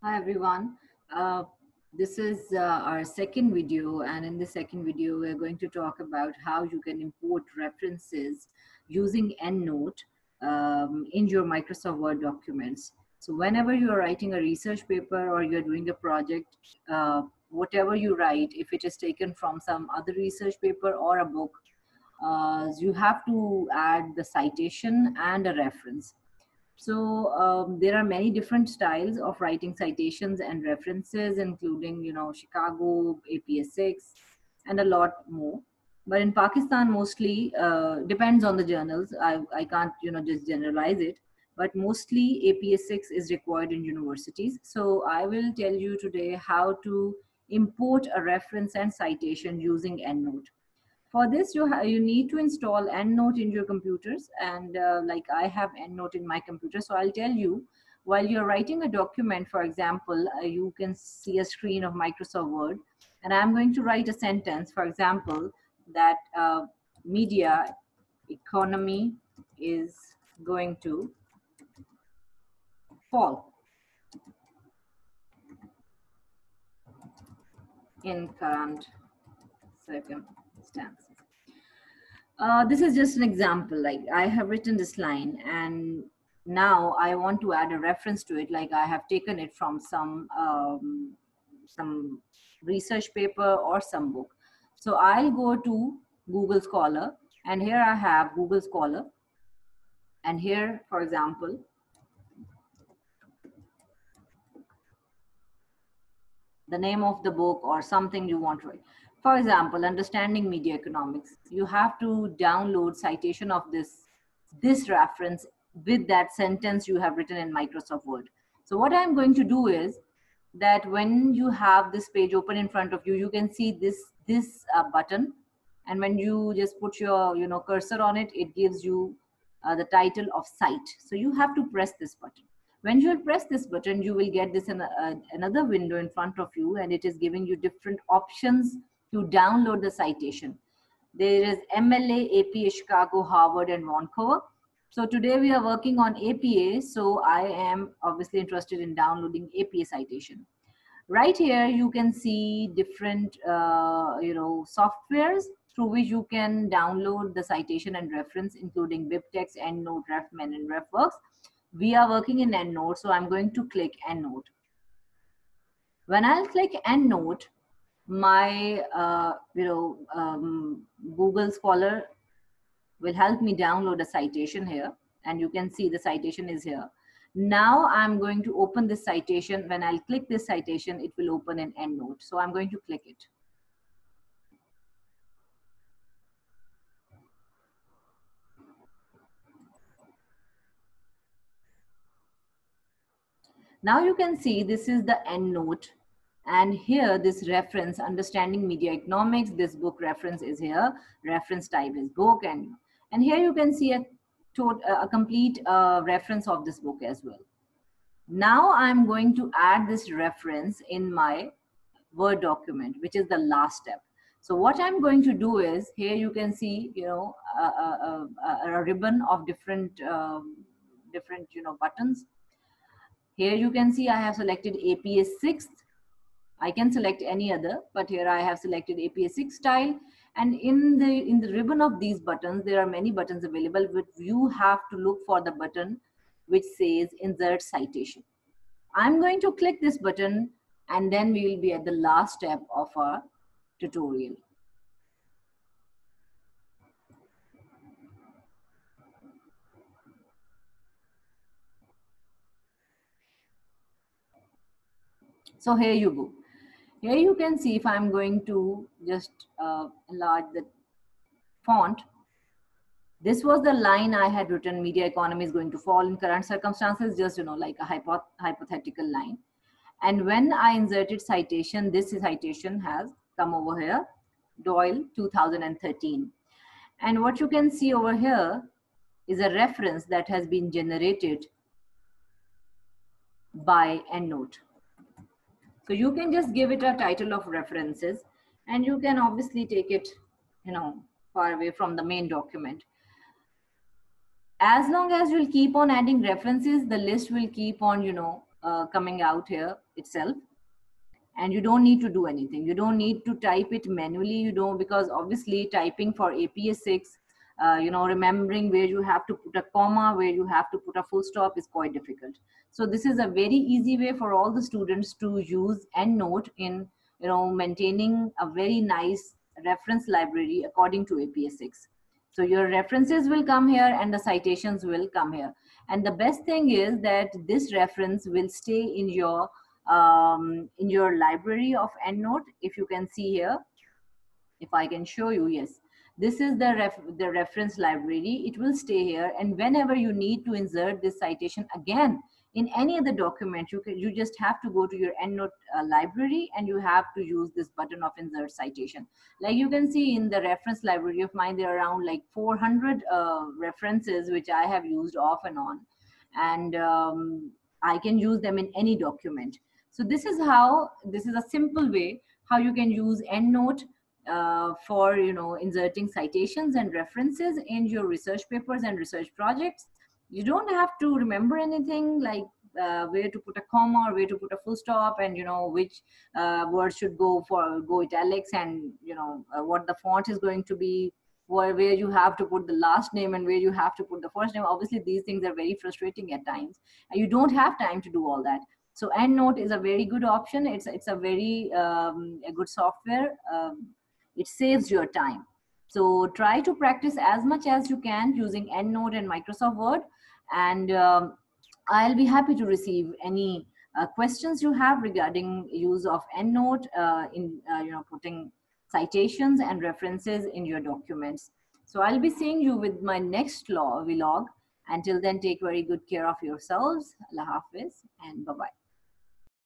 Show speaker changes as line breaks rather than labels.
Hi everyone. Uh, this is our second video, and in the second video, we're going to talk about how you can import references using EndNote in your Microsoft Word documents. So, whenever you're writing a research paper or you're doing a project, whatever you write, if it is taken from some other research paper or a book, you have to add the citation and a reference. So there are many different styles of writing citations and references, including, Chicago, APS6, and a lot more. But in Pakistan, mostly depends on the journals. I can't, just generalize it. But mostly APS6 is required in universities. So I will tell you today how to import a reference and citation using EndNote. For this, you need to install EndNote in your computers, and like I have EndNote in my computer, so I'll tell you while you're writing a document. For example, you can see a screen of Microsoft Word, and I'm going to write a sentence. For example, that media economy is going to fall in current circumstances. This is just an example. Like I have written this line, and now I want to add a reference to it. Like I have taken it from some research paper or some book. So I'll go to Google Scholar, and here I have Google Scholar, and here, for example, the name of the book or something you want to write. For example, understanding media economics. You have to download citation of this reference with that sentence you have written in Microsoft Word. So what I'm going to do is that when you have this page open in front of you, you can see this button, and when you just put your cursor on it, it gives you the title of cite. So you have to press this button. When you will press this button, you will get this in another window in front of you, and it is giving you different options to download the citation. There is MLA, APA, Chicago, Harvard, and Vancouver. So today we are working on APA, so I am obviously interested in downloading APA citation. Right here, you can see different, softwares through which you can download the citation and reference, including BibTeX, EndNote, RefMen, and RefWorks. We are working in EndNote, so I'm going to click EndNote. When I'll click EndNote, my Google Scholar will help me download a citation here, and you can see the citation is here. Now I'm going to open this citation. When I'll click this citation, it will open in EndNote. So I'm going to click it. Now you can see this is the EndNote, and here this reference, understanding media economics, this book reference is here, reference type is book, and here you can see a complete reference of this book as well. Now I'm going to add this reference in my Word document, which is the last step. So what I'm going to do is, here you can see, a ribbon of different buttons. Here you can see I have selected APS 6th. I can select any other, but here I have selected APS 6 style. And in the ribbon of these buttons, there are many buttons available, but you have to look for the button which says Insert Citation. I'm going to click this button, and then we will be at the last step of our tutorial. So here you go. Here you can see, if I'm going to just enlarge the font, this was the line I had written: media economy is going to fall in current circumstances, just like a hypothetical line. And when I inserted citation, this citation has come over here, Doyle 2013. And what you can see over here is a reference that has been generated by EndNote. So you can just give it a title of references, and you can obviously take it, far away from the main document. As long as you'll keep on adding references, the list will keep on, coming out here itself. And you don't need to do anything. You don't need to type it manually. You don't, because obviously typing for APS 6, remembering where you have to put a comma, where you have to put a full stop is quite difficult. So this is a very easy way for all the students to use EndNote in, maintaining a very nice reference library according to APS 6. So your references will come here and the citations will come here. And the best thing is that this reference will stay in your library of EndNote. If you can see here, if I can show you, yes, this is the reference library. It will stay here, and whenever you need to insert this citation again in any other document, you just have to go to your EndNote library, and you have to use this button of insert citation. Like you can see in the reference library of mine, there are around like 400 references which I have used off and on, and I can use them in any document. So this is a simple way how you can use EndNote for inserting citations and references in your research papers and research projects. You don't have to remember anything like where to put a comma or where to put a full stop, and which words should go italics, and what the font is going to be, where you have to put the last name and where you have to put the first name. Obviously these things are very frustrating at times, and you don't have time to do all that. So EndNote is a very good option. It's a very a good software. It saves your time. So try to practice as much as you can using EndNote and Microsoft Word, and I'll be happy to receive any questions you have regarding use of EndNote in putting citations and references in your documents. So I'll be seeing you with my next vlog. Until then, take very good care of yourselves. Allah Hafiz and bye-bye.